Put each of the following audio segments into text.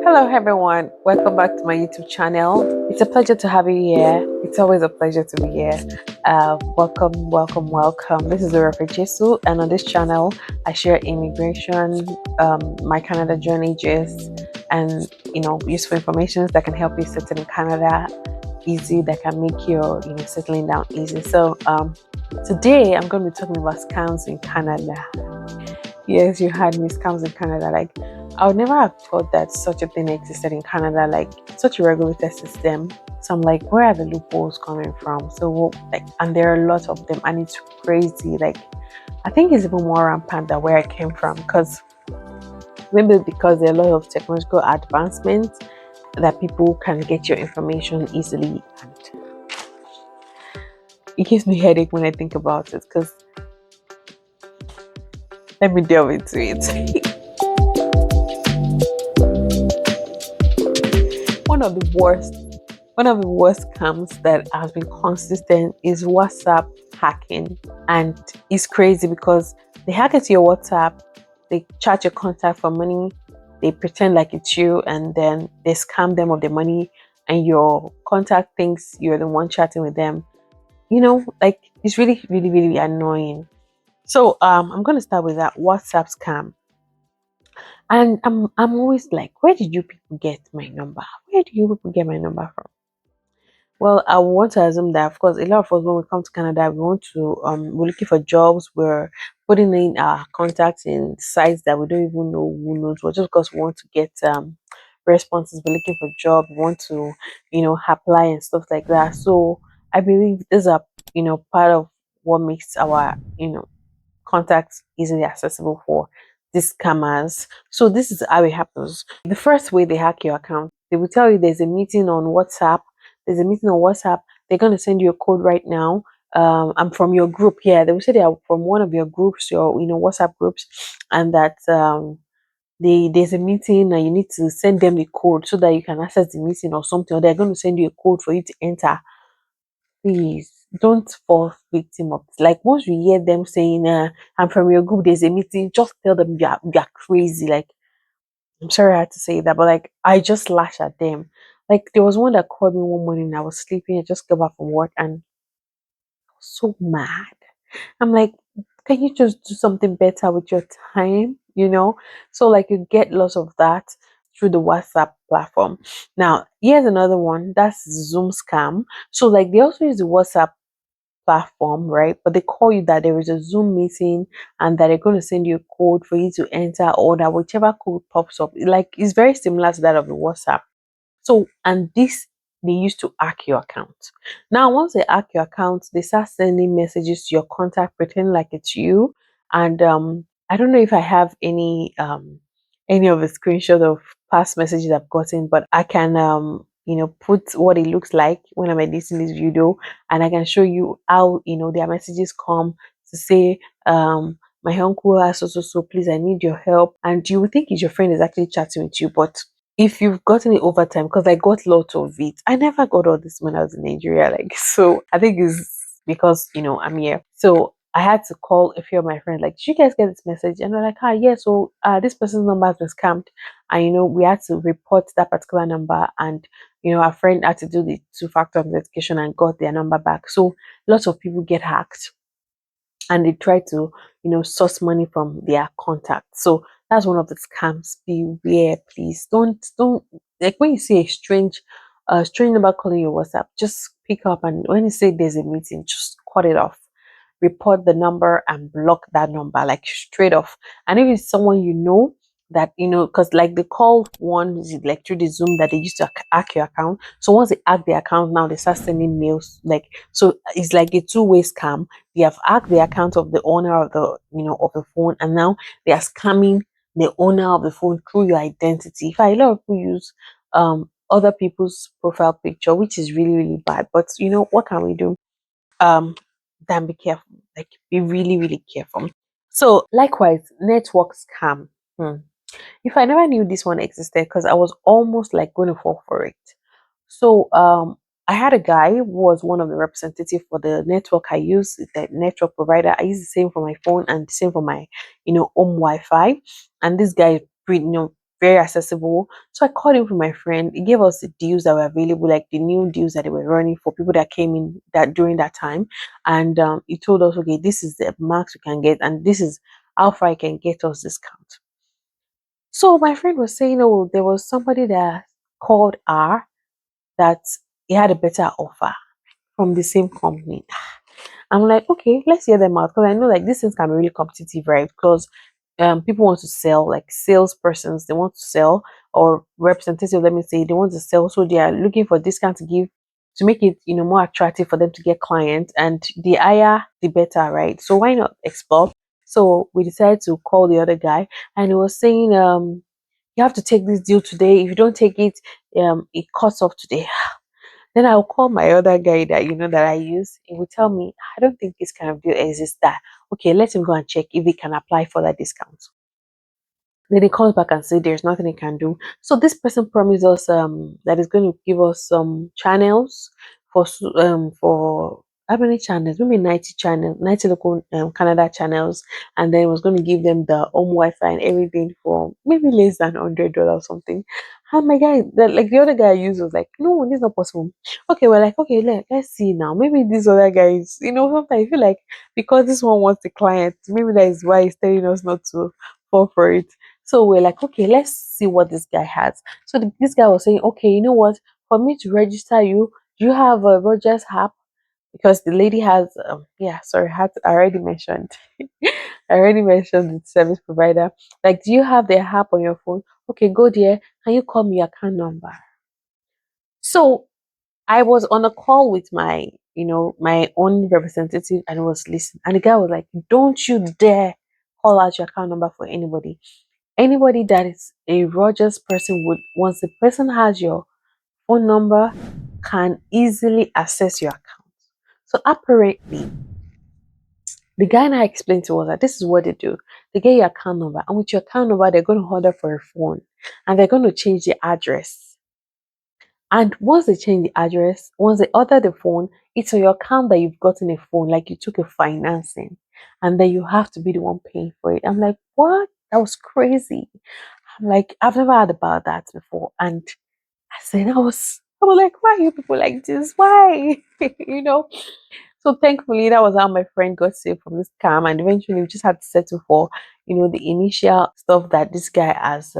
Hello everyone, welcome back to my YouTube channel. It's a pleasure to have you here. It's always a pleasure to be here. Welcome. This is Orofe Jesu, and on this channel, I share immigration, my Canada journey gist, and useful information that can help you settle in Canada easy, that can make your settling down easy. So today I'm going to be talking about scams in Canada. Yes, you had me, scams in Canada. Like, I would never have thought that such a thing existed in Canada, like such a regulated system. So I'm like, where are the loopholes coming from? So like, and there are a lot of them, and it's crazy. Like, I think it's even more rampant than where I came from, because maybe because there are a lot of technological advancements that people can get your information easily, and it gives me headache when I think about it. Because let me delve into it. one of the worst One of the worst scams that has been consistent is WhatsApp hacking. And it's crazy because they hack into your WhatsApp, they charge your contact for money, they pretend like it's you, and then they scam them of the money, and your contact thinks you're the one chatting with them. Like, it's really, really, really annoying. So I'm gonna start with that WhatsApp scam. And I'm always like, where did you people get my number? Where do you people get my number from? Well, I want to assume that, of course, a lot of us, when we come to Canada, we want to, we're looking for jobs, we're putting in our contacts in sites that we don't even know who knows what, just because we want to get responses, we're looking for job, we want to, apply and stuff like that. So I believe these are, part of what makes our, contacts easily accessible for these scammers. So this is how it happens. The first way they hack your account, they will tell you there's a meeting on WhatsApp. There's a meeting on WhatsApp. They're going to send you a code right now. I'm from your group. Yeah, they will say they are from one of your groups, your WhatsApp groups, and that there's a meeting and you need to send them the code so that you can access the meeting or something. Or they're going to send you a code for you to enter. Please don't fall victim of this. Like, once you hear them saying, I'm from your group, there's a meeting, just tell them you're crazy. Like, I'm sorry I had to say that, but like, I just lash at them. Like, there was one that called me one morning. I was sleeping. I just got back from work and I was so mad. I'm like, can you just do something better with your time? So like, you get lots of that through the WhatsApp platform. Now, here's another one. That's Zoom scam. So like, they also use the WhatsApp platform, right? But they call you that there is a Zoom meeting and that they're going to send you a code for you to enter, or that whichever code pops up, like, it's very similar to that of the WhatsApp. So, and this, they used to hack your account. Now, once they hack your account, they start sending messages to your contact, pretend like it's you. And I don't know if I have any of the screenshot of past messages I've gotten, but I can put what it looks like when I'm editing this video, and I can show you how their messages come to say, my uncle has so, please, I need your help. And you would think it's your friend is actually chatting with you, but if you've gotten it over time, because I got lots of it. I never got all this when I was in Nigeria. Like, so I think it's because, I'm here. So I had to call a few of my friends, like, did you guys get this message? And they're like, yeah, so this person's number has been scammed. And, we had to report that particular number. And, our friend had to do the two-factor authentication and got their number back. So lots of people get hacked and they try to source money from their contacts. So that's one of the scams. Beware, please. Don't like, when you see a strange number calling your WhatsApp, just pick up, and when you say there's a meeting, just cut it off. Report the number and block that number, like, straight off. And if it's someone that because like, the call one is like through the Zoom that they used to hack your account. So once they hack the account, now they start sending mails, like, so it's like a two-way scam. They have hacked the account of the owner of the phone, and now they are scamming the owner of the phone through your identity. A lot of people use other people's profile picture, which is really, really bad. But what can we do? um then be careful. Like, be really, really careful. So likewise, network scam. If I never knew this one existed, because I was almost like going to fall for it. So I had a guy who was one of the representative for the network I use, the network provider. I use the same for my phone and the same for my home Wi-Fi. And this guy is pretty, very accessible. So I called him for my friend. He gave us the deals that were available, like the new deals that they were running for people that came in that during that time. And he told us, okay, this is the max we can get, and this is how far I can get us discount. So my friend was saying, oh, there was somebody that called R that he had a better offer from the same company. I'm like, okay, let's hear them out because I know like these things can be really competitive, right? Because people want to sell, like salespersons, they want to sell, or representative, let me say, they want to sell, so they are looking for discount to give to make it more attractive for them to get clients, and the higher the better, right? So why not explore? So we decided to call the other guy, and he was saying, you have to take this deal today. If you don't take it, it cuts off today. Then I'll call my other guy that that I use. He will tell me, I don't think this kind of deal exists. That okay, let him go and check if he can apply for that discount. Then he comes back and say there's nothing he can do. So this person promised us that is going to give us some channels for how many channels? Maybe 90 channels, 90 local Canada channels, and then was going to give them the home Wi-Fi and everything for maybe less than $100 or something. And my guy, like the other guy I used was like, no, this is not possible. Okay, we're like, okay, let's see now. Maybe these other guys, sometimes I feel like because this one wants the client, maybe that is why he's telling us not to fall for it. So we're like, okay, let's see what this guy has. So this guy was saying, okay, you know what? For me to register you, do you have a Rogers app? Because the lady has, yeah, sorry, I already mentioned, I already mentioned the service provider. Like, do you have their app on your phone? Okay, go there. Can you call me your account number? So I was on a call with my own representative, and was listening. And the guy was like, don't you dare call out your account number for anybody. Anybody that is a Rogers person would, once the person has your phone number, can easily access your account. So apparently, the guy now explained to us that this is what they do. They get your account number, and with your account number, they're going to order for a phone, and they're going to change the address. And once they change the address, once they order the phone, it's on your account that you've gotten a phone, like you took a financing, and then you have to be the one paying for it. I'm like, what? That was crazy. I'm like, I've never heard about that before. And I was like, why are you people like this? Why? you know? So thankfully, that was how my friend got saved from this scam. And eventually, we just had to settle for, the initial stuff that this guy has,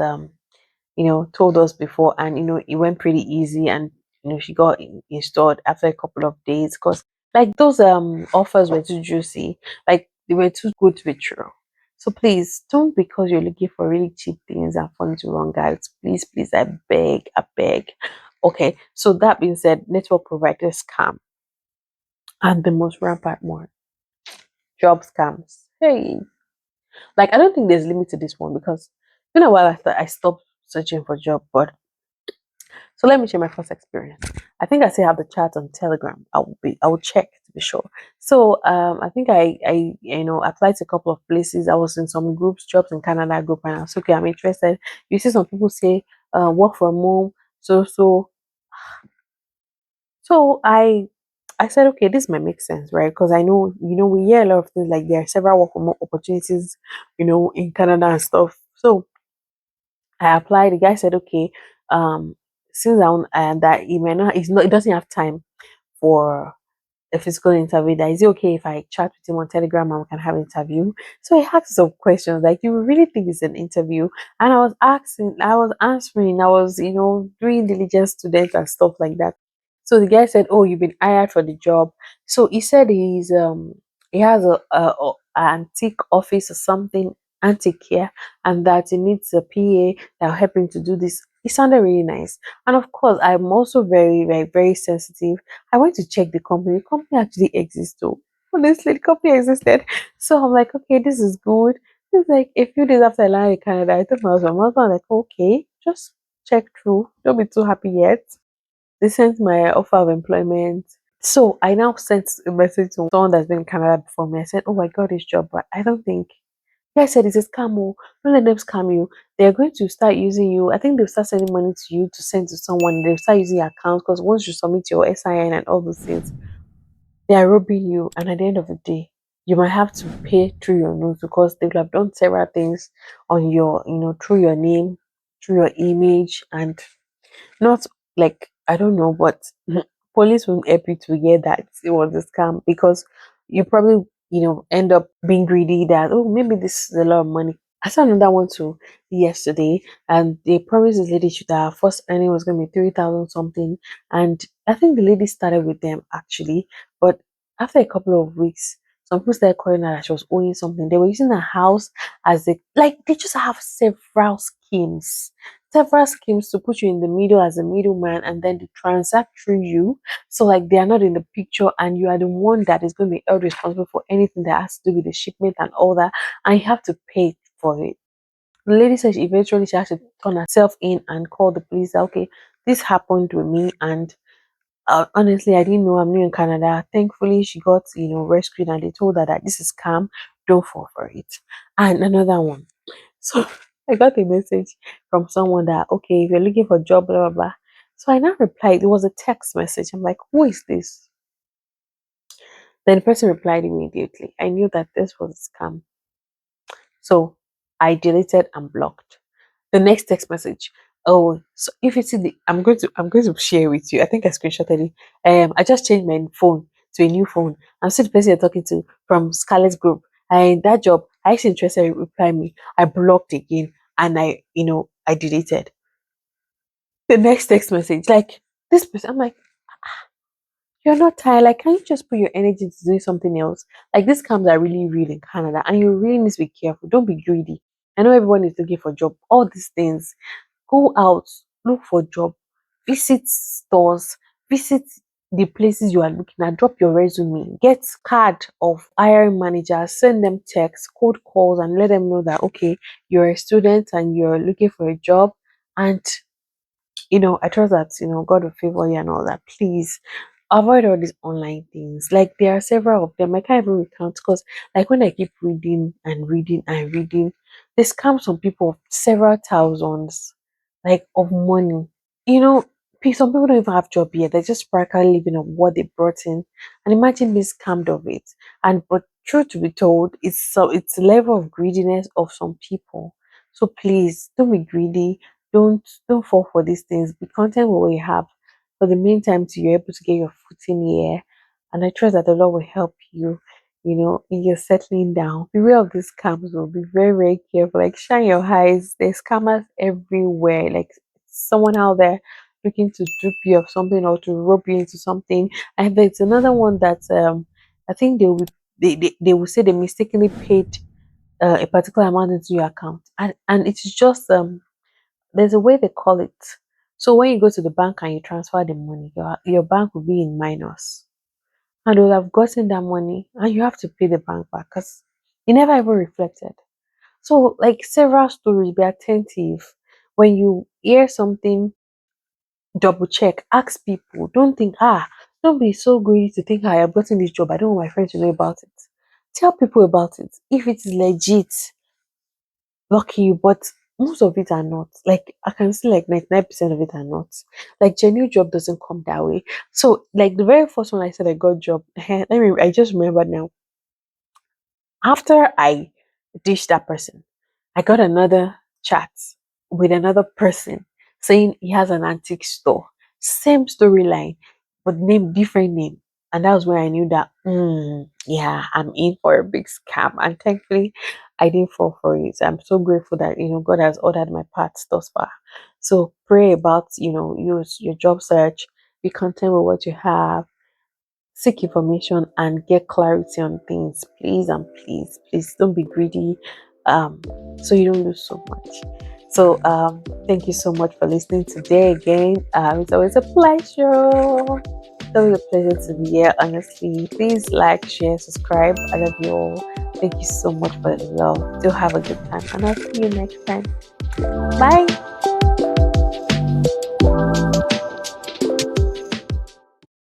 told us before. And, it went pretty easy. And, she got installed after a couple of days because, like, those offers were too juicy. Like, they were too good to be true. So please don't, because you're looking for really cheap things and fall into wrong guides. Please, please, I beg, I beg. Okay, so that being said, network providers scam, and the most rampant one, job scams. Hey, like I don't think there's limit to this one because a while after I stopped searching for job. But so let me share my first experience. I think I still have the chat on Telegram. I will check to be sure. So I think I applied to a couple of places. I was in some groups, jobs in Canada group, and I was okay. I'm interested. You see some people say work from home. So I said, okay, this might make sense, right? Because I know, we hear a lot of things like there are several work from home opportunities, in Canada and stuff. So I applied. The guy said, okay, since and that he may not, he doesn't have time for a physical interview. That is it okay if I chat with him on Telegram and we can have an interview? So he asked some questions like, you really think it's an interview? And I was asking, I was answering, I was, doing diligence students and stuff like that. So the guy said, oh, you've been hired for the job. So he said he has a antique office or something, antique here, and that he needs a PA that will help him to do this. It sounded really nice. And of course, I'm also very, very, very sensitive. I went to check the company. The company actually exists too. Honestly, the company existed. So I'm like, okay, this is good. It's like a few days after I landed in Canada, I told my husband, like, okay, just check through. Don't be too happy yet. They sent my offer of employment. So I now sent a message to someone that's been in Canada before me. I said, oh, I got this job, but I don't think. Yeah, I said, it's a scam. Oh. Don't let them scam you. They're going to start using you. I think they'll start sending money to you to send to someone. They'll start using your account because once you submit your SIN and all those things, they are robbing you. And at the end of the day, you might have to pay through your nose because they will have done several things on your, through your name. through your image, and not like, I don't know, but police will help you to hear that it was a scam, because you probably, end up being greedy that, oh, maybe this is a lot of money. I saw another one too yesterday, and they promised this lady that her first earning was going to be 3,000 something. And I think the lady started with them actually, but after a couple of weeks, some people started calling her that she was owing something. They were using her house as a, like, they just have several schemes to put you in the middle as a middleman, and then to transact through you. So like they are not in the picture, and you are the one that is going to be held responsible for anything that has to do with the shipment and all that, and you have to pay for it. The lady said eventually she had to turn herself in and call the police that, okay, this happened with me, and honestly, I didn't know, I'm new in Canada. Thankfully, she got, rescued, and they told her that this is scam, don't fall for it. And another one. So I got a message from someone that, okay, if you're looking for a job, blah blah blah. So I now replied. It was a text message. I'm like, who is this? Then the person replied immediately. I knew that this was a scam. So I deleted and blocked. The next text message. Oh, so if you see the, I'm going to share with you. I think I screenshotted it. I just changed my phone to a new phone. I'm still the person you're talking to from Scarlet Group. And that job, I actually interested, reply me. I blocked again, and I deleted. The next text message, like, this person, I'm like, you're not tired. Like, can you just put your energy into doing something else? Like, these camps are really real in Canada, and you really need to be careful. Don't be greedy. I know everyone is looking for a job. All these things, go out, look for a job, visit stores, visit the places you are looking at, drop your resume, get card of hiring managers, send them texts, cold calls, and let them know that, okay, you're a student and you're looking for a job. And I trust that, God will favor you and all that. Please avoid all these online things. Like, there are several of them. I can't even recount, because like when I keep reading and reading and reading, they scam some people of several thousands, like, of money. Some people don't even have job yet. They're just practically living on what they brought in. And imagine being scammed of it. And but truth to be told, it's the level of greediness of some people. So please don't be greedy. Don't fall for these things. Be content with what you have. For the meantime, till you're able to get your foot in the air. And I trust that the Lord will help you, in your settling down. Beware of these scams, will be very, very careful. Like, shine your eyes. There's scammers everywhere. Like, someone out there looking to dupe you of something or to rope you into something. And there's another one that I think they will say they mistakenly paid a particular amount into your account, and it's just there's a way they call it. So when you go to the bank and you transfer the money, your bank will be in minus, and you'll have gotten that money, and you have to pay the bank back because you never even reflected. So, like, several stories, be attentive. When you hear something, double check, ask people. Don't be so greedy to think, I've gotten this job, I don't want my friends to know about it. Tell people about it. If it is legit, lucky you, but most of it are not. Like, I can see like 99% of it are not. Like, genuine job doesn't come that way. So like the very first one I said I got job, I just remember now. After I ditched that person, I got another chat with another person saying he has an antique store. Same storyline, but different name. And that was when I knew that, yeah, I'm in for a big scam. And thankfully, I didn't fall for it. I'm so grateful that, God has ordered my paths thus far. So pray about, your job search, be content with what you have, seek information and get clarity on things, please, and please don't be greedy, so you don't lose so much. So thank you so much for listening today again. It's always a pleasure. It's always a pleasure to be here, honestly. Please like, share, subscribe. I love you all. Thank you so much for the love. Do have a good time, and I'll see you next time. Bye.